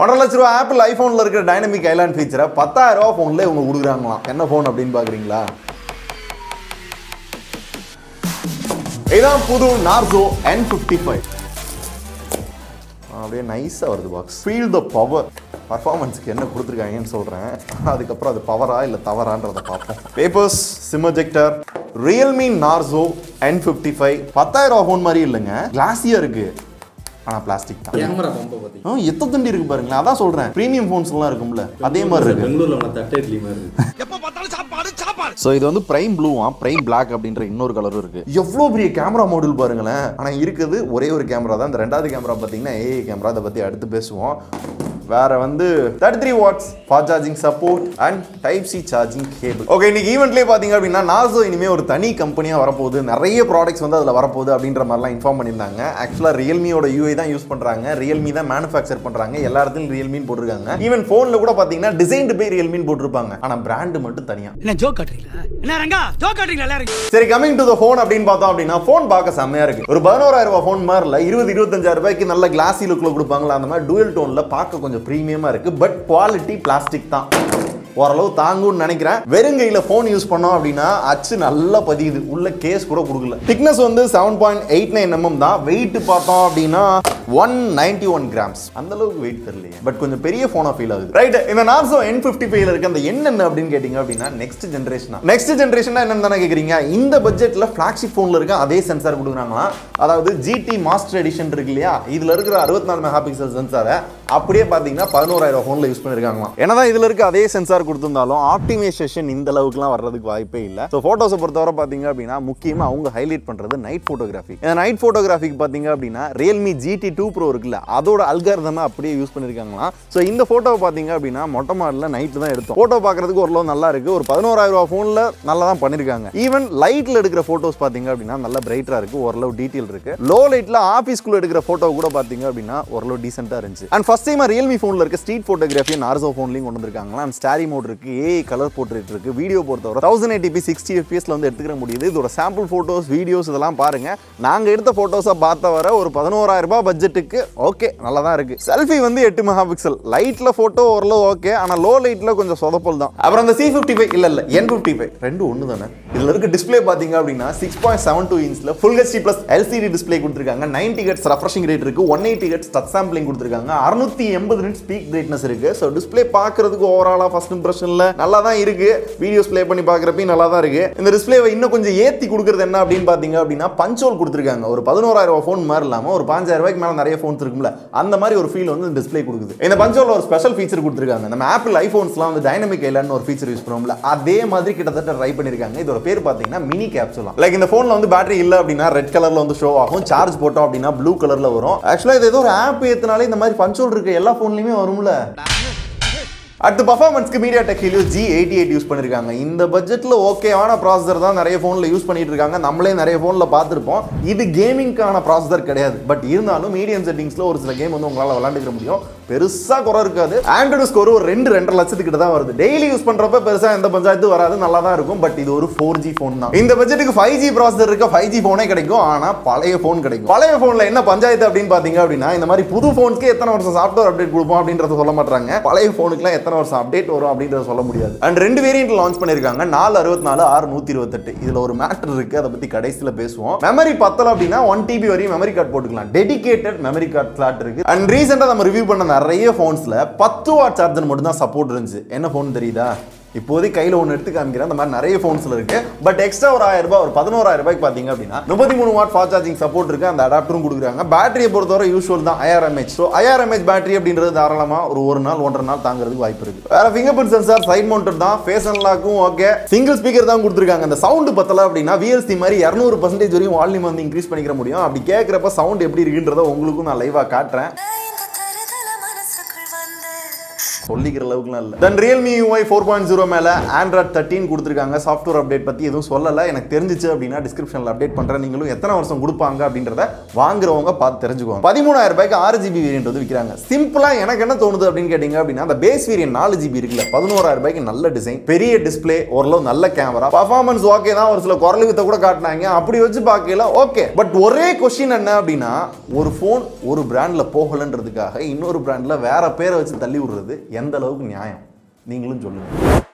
1,00,000 apple ஐபோன்ல இருக்கிற dynamic island ஃபீச்சரை 10,000 ஃபோன்ல இவங்க கொடுக்குறாங்களாம். என்ன ஃபோன் அப்படின்னு பாக்குறீங்களா? இதான் புது நார்சோ N55. அப்படியே நைஸா வருது பாக்ஸ். Feel the power. பர்ஃபார்மன்ஸ்க்கு என்ன கொடுத்துருக்காங்கன்னு சொல்றேன், அதுக்கப்புறம் அது பவரா இல்ல தவறான்றதை பார்ப்போம். Papers, sim ejector, Realme Narzo N55. 10,000 phone மாதிரி இல்லைங்க, கிளாஸியா இருக்கு. ஆனா பிளாஸ்டிக் தான். கேமரா பம்ப பாத்தீங்க, எத்த தண்டி இருக்கு பாருங்களேன். அதான் சொல்றேன், பிரீமியம் ஃபோன்ஸ் எல்லாம் இருக்கும்ல அதே மாதிரி இருக்கு. பெங்களூர்ல நம்ம தட்டை இட்லி மாதிரி இருக்கு. எப்ப பார்த்தாலும் சாப்பாடு சாப்பாடு. சோ இது வந்து பிரைம் ப்ளூவா, பிரைம் பிளாக் அப்படின்ற இன்னொரு கலரும் இருக்கு. எவ்வளவு பெரிய கேமரா மாடியூல் பாருங்களேன். ஆனா இருக்குது ஒரே ஒரு கேமரா தான். இந்த ரெண்டாவது கேமரா பாத்தீங்கன்னா ஏஐ கேமரா. அதை பத்தி அடுத்து பேசுவோம். வேற வந்து 33 watts fast charging support and type C charging cable. Okay, இன்னைக்கு ஈவென்ட்லேயே பார்த்தீங்க அப்படின்னா நார்சோ இனிமே ஒரு தனி கம்பெனியாக வரப்போகுது, நிறைய ப்ராடக்ட்ஸ் வந்து அதில் வரப்போகுது அப்படின்ற மாதிரிலாம் இன்ஃபார்ம் பண்ணியிருந்தாங்க. ஆக்சுவலாக ரியல்மியோட யூஐ தான் யூஸ் பண்ணுறாங்க, ரியல்மி தான் மேனுஃபேக்சர் பண்ணுறாங்க, எல்லா இடத்துலையும் ரியல்மின்னு போட்டிருக்காங்க. ஈவன் ஃபோனில் கூட பார்த்தீங்கன்னா டிசைன்டு பை ரியல்மின்னு போட்டிருப்பாங்க, ஆனால் பிராண்டு மட்டும் தனியாக. என்ன ஜோக் காட்டுறீங்களா? என்ன ரங்கா ஜோக் காட்டுறீங்களா எல்லாரும்? சரி, கமிங் டு த ஃபோன் அப்படின்னு பார்த்தோம் அப்படின்னா ஃபோன் பார்க்க செம்மையா இருக்கு. ஒரு 11,000 ஃபோன் மாதிரி இல்லை, 20-25,000 ரூபாய்க்கு நல்ல கிளாஸி லுக்கில் கொடுப்பாங்களா அந்த மாதிரி டூயல் டோனில் பார்க்க கொஞ்சம் ப்ரீமியமாக இருக்கு. பட் குவாலிட்டி பிளாஸ்டிக் தான், ஓரளவு தாங்கும்னு நினைக்கிறேன். வெறுங்கையில் ஃபோன் யூஸ் பண்ணோம் அப்படின்னா அச்சு நல்லா பதியுது, உள்ள கேஸ் கூட கொடுக்கல. திக்னஸ் வந்து 7.89 mm தான். வெயிட் பார்த்தோம் அப்படின்னா 191 கிராம்ஸ். அந்த அளவுக்கு வெயிட் தெரியலையே, பட் கொஞ்சம் பெரிய ஃபோனா ஃபீல் ஆகுது. ரைட், இந்த நார்சோ N55 இருக்க அந்த என்னென்ன அப்படின்னு கேட்டிங்க அப்படின்னா நெக்ஸ்ட் ஜென்ரேஷன். நெக்ஸ்ட் ஜென்ரேஷன் என்னன்னு தானே கேட்குறீங்க? இந்த பட்ஜெட்டில் ஃபிளாக்ஷிப் ஃபோனில் இருக்க அதே சென்சார் கொடுக்குறாங்களா. அதாவது GT மாஸ்டர் எடிஷன் இருக்கு இல்லையா, இதில் இருக்கிற 64 மெகா பிக்சல் சென்சாரை அப்படியே பார்த்தீங்கன்னா 11,000 ஃபோனில் யூஸ் பண்ணியிருக்காங்களா. என்னதான் இதில் இருக்க அதே சென்சார் கொடுத்திருந்தாலும் ஆப்டிமைசேஷன் இந்த அளவுக்குலாம் வர்றதுக்கு வாய்ப்பே இல்லை. ஸோ ஃபோட்டோஸை பொறுத்தவரை பார்த்தீங்க அப்படின்னா முக்கியமாக அவங்க ஹைலைட் பண்ணுறது நைட் ஃபோட்டோகிராஃபி. இந்த நைட் ஃபோட்டோகிராஃபிக்கு பார்த்தீங்க அப்படின்னா ரியல்மி GT2 Pro இருக்குல்ல, அதோட அல்காரிதமை அப்படியே யூஸ் பண்ணியிருக்காங்களாம். ஸோ இந்த ஃபோட்டோவை பார்த்தீங்க அப்படின்னா மொட்டை மாடலில் நைட்டு தான் எடுத்தோம். ஃபோட்டோ பார்க்கறதுக்கு ஓரளவு நல்லா இருக்கு. ஒரு 11,000 ஃபோனில் நல்லா தான் பண்ணியிருக்காங்க. ஈவன் லைட்டில் எடுக்கிற ஃபோட்டோஸ் பார்த்தீங்க அப்படின்னா நல்லா பிரைட்டாக இருக்கு, ஓரளவு டீட்டெயில் இருக்கு. லோ லைட்டில் ஆஃபீஸ்க்குள்ள எடுக்கிற ஃபோட்டோ கூட பார்த்தீங்க அப்படின்னா ஓரளவு டீசெண்டாக இருந்துச்சு. அண்ட் ஃபர்ஸ்ட் டைம் ரியல்மி ஃபோனில் இருக்க ஸ்ட்ரீட் ஃபோட்டோகிராஃபி நார்சோ ஃபோன்லையும் கொண்டு வந்திருக்காங்களா. அண்ட் ஸ்டாரி மோட் இருக்கு, ஏஐ கலர் போர்ட்ரேட் இருக்கு. வீடியோ பொறுத்தவரை 1080p 60 fps வந்து எடுத்துக்க முடியுது. இதோட சாம்பிள் போட்டோஸ், வீடியோஸ் இதெல்லாம் பாருங்க. நாங்க எடுத்த போட்டோஸை பார்த்த வர ஒரு 11,000 ரூபாய் பட்ஜெட்டுக்கு ஓகே, நல்லா தான் இருக்கு. செல்ஃபி வந்து 8 மெகா பிக்சல். லைட்ல போட்டோ ஓரளவு ஓகே, ஆனா லோ லைட்ல கொஞ்சம் சொதப்பல் தான். அப்புறம் அந்த C55 இல்ல N55 ரெண்டு ஒன்று தானே. இதுல இருக்க டிஸ்பிளே பாத்தீங்க அப்படின்னா 6.72 இன்ச்ல full HD plus LCD display கொடுத்துருக்காங்க. 90 Hz ரெஃப்ரெஷிங் ரேட் இருக்கு, 180 Hz டச் சாம்பிளிங் கொடுத்துருக்காங்க, 680 nits பீக் பிரைட்னஸ் இருக்கு. ஸோ டிஸ்பிளே பார்க்கறதுக்கு ஓவராலா ஃபர்ஸ்ட் இம்ப்ரெஷன்ல நல்லா தான் இருக்கு. வீடியோஸ் ப்ளே பண்ணி பார்க்குறப்ப நல்லா தான் இருக்கு. இந்த டிஸ்பிளேவை இன்னும் கொஞ்சம் ஏற்றி கொடுக்குறது என்ன அப்படின்னு பார்த்தீங்க அப்படின்னா பஞ்சோல் கொடுத்துருக்காங்க. ஒரு 11,000 ஃபோன் மாதிரி இல்லாமல் ஒரு 5,000 ரூபாய்க்கு மேலே நிறைய ஃபோன்ஸ் இருக்கும்ல, அந்த மாதிரி ஒரு ஃபீல் வந்து டிஸ்பிளே கொடுக்குது. இந்த பஞ்சோல் ஒரு ஸ்பெஷல் ஃபீச்சர் கொடுத்துருக்காங்க. நம்ம ஆப்பிள் ஐபோன்ஸ்லாம் வந்து டைனமிக் ஐலாண்ட் ஒரு ஃபீச்சர் யூஸ் பண்ணுவோம்ல, அதே மாதிரி கிட்டத்தட்ட ட்ரை பண்ணிருக்காங்க. இதோட பேர் பார்த்தீங்கன்னா மினி கேப்சூலா. லைக் இந்த ஃபோனில் வந்து பேட்டரி இல்லை அப்படின்னா ரெட் கலரில் வந்து ஷோ ஆகும், சார்ஜ் போட்டோம் அப்படின்னா ப்ளூ கலரில் வரும். ஆக்சுவலாக இது ஏதோ ஒரு ஆப் ஏற்றினாலே இந்த மாதிரி பஞ்சோல் இருக்க எல்லா ஃபோன்லையுமே வரும்ல. அடுத்து பர்ஃபார்மன்ஸ்க்கு MediaTek Helio G88 யூஸ் பண்ணிருக்காங்க. இந்த பட்ஜெட்ல ஓகேவான ப்ராசஸர் தான் நிறைய ஃபோன்ல யூஸ் பண்ணிட்டு இருக்காங்க. நம்மளே நிறைய ஃபோன்ல பார்த்துருப்போம். இது கேமிங்கான ப்ராசஸர் கிடையாது, பட் இருந்தாலும் மீடியம் செட்டிங்ஸ்ல ஒரு சில கேம் வந்து உங்களால் விளையாண்டுக்க முடியும். பெருசா குறை இருக்காது. ஆண்ட்ராய்டு ஸ்கோர் ஒரு 2-2.5 லட்சத்துக்கிட்ட தான் வருது. டெய்லி யூஸ் பண்றப்ப பெருசா எந்த பஞ்சாயத்து வராது, நல்லா தான் இருக்கும். பட் இது ஒரு 4G ஃபோன் தான். இந்த பட்ஜெட்டுக்கு 5G ப்ராசஸர் இருக்க 5G ஃபோனே கிடைக்கும், ஆனா பழைய ஃபோன் கிடைக்கும். பழைய ஃபோன்ல என்ன பஞ்சாயத்து அப்படின்னு பாத்தீங்க அப்படின்னா இந்த மாதிரி புது ஃபோனுக்கு எத்தனை வருஷம் சாஃப்ட்வேர் அப்டேட் கொடுப்போம் அப்படின்றத சொல்ல மாட்டாங்க. பழைய ஃபோனுக்குலாம் எத்தனை வருஷம் அப்டேட் வரும் அப்படின்றத சொல்ல முடியாது. அண்ட் 2 வேரியன்ட் லான்ச் பண்ணிருக்காங்க, 464, 628. இதுல ஒரு மேட்டர் இருக்கு, அதை பத்தி கடைசியில பேசுவோம். மெமரி பத்தல அப்படின்னா 1 TB வரையும் மெமரி கார்டு போட்டுக்கலாம். டெடிகேட்டட் மெமரி கார்டு ஸ்லாட் இருக்கு. அண்ட் ரீசெண்டா நம்ம ரிவ்யூ பண்ண நிறைய ஃபோன்ஸ்ல 10 வாட் சார்ஜர் மட்டும் தான் சப்போர்ட் இருந்துச்சு. என்ன ஃபோன் தெரியுதா? இப்போதைக்கு கையில் ஒன்று எடுத்து காமிக்கிறேன். அந்த மாதிரி நிறைய ஃபோன்ஸ்ல இருக்கு. பட் எக்ஸ்ட்ரா ஒரு 1000 ரூபாய், ஒரு 11,000 ரூபாய்க்கு பார்த்தீங்க அப்படின்னா 33 வாட் ஃபாஸ்ட் சார்ஜிங் சப்போர்ட் இருக்கு. அந்த அடாப்டரும் கொடுக்குறாங்க. பேட்டரியை பொறுத்தவரை யூஸ்வல் தான் 1000 mAh. ஸோ 1000 mAh பேட்டரி அப்படின்றது தாராளமா ஒரு நாள் 1.5 நாள் தாங்கிறதுக்கு வாய்ப்பு இருக்கு. வேற fingerprint sensor, side mounted தான், ஃபேஸ் அன்லாக்கும் ஓகே. சிங்கிள் ஸ்பீக்கர் தான் கொடுத்துருக்காங்க. அந்த சவுண்ட் பத்தல அப்படின்னா VLC மாதிரி 200% வரையும் வால்யூம் வந்து இன்க்ரீஸ் பண்ணிக்க முடியும். அப்படி கேட்குறப்ப சவுண்ட் எப்படி இருக்குன்றத உங்களுக்கும் நான் லைவா காட்டுறேன். சொல்லிக்கிற அளவுக்குலாம் இல்லை. தென் ரியல்மி UI 4.0 மேல Android 13 கொடுத்துருக்காங்க. சாஃப்ட்வேர் அப்டேட் பத்தி எதுவும் சொல்லலை. எனக்கு தெரிஞ்சிச்சு அப்படின்னா டிஸ்கிரிப்ஷனில் அப்டேட் பண்றேன். நீங்களும் எத்தனை வருஷம் கொடுப்பாங்க அப்படின்றத வாங்குறவங்க பார்த்து தெரிஞ்சுக்கோங்க. 13,000 ரூபாய்க்கு 6GB வேரியன்ட் வந்து விற்கிறாங்க. சிம்பிளா எனக்கு என்ன தோணுது அப்படின்னு கேட்டீங்க அப்படின்னா அந்த பேஸ் வேரியன்ட் 4GB இருக்குல்ல 11,000 ரூபாய்க்கு நல்ல டிசைன், பெரிய டிஸ்பிளே, ஓரளவு நல்ல கேமரா, பர்ஃபார்மன்ஸ் ஓகே தான். ஒரு சில குரல் வித்த கூட காட்டினாங்க. அப்படி வச்சு பார்க்கல ஓகே. பட் ஒரே கொஸ்டின் என்ன அப்படின்னா ஒரு போன் ஒரு பிராண்ட்ல போகலன்றதுக்காக இன்னொரு பிராண்ட்ல வேற பேரை வச்சு தள்ளி விடுறது எந்த அளவுக்கு நியாயம்? நீங்களும் சொல்லுங்க.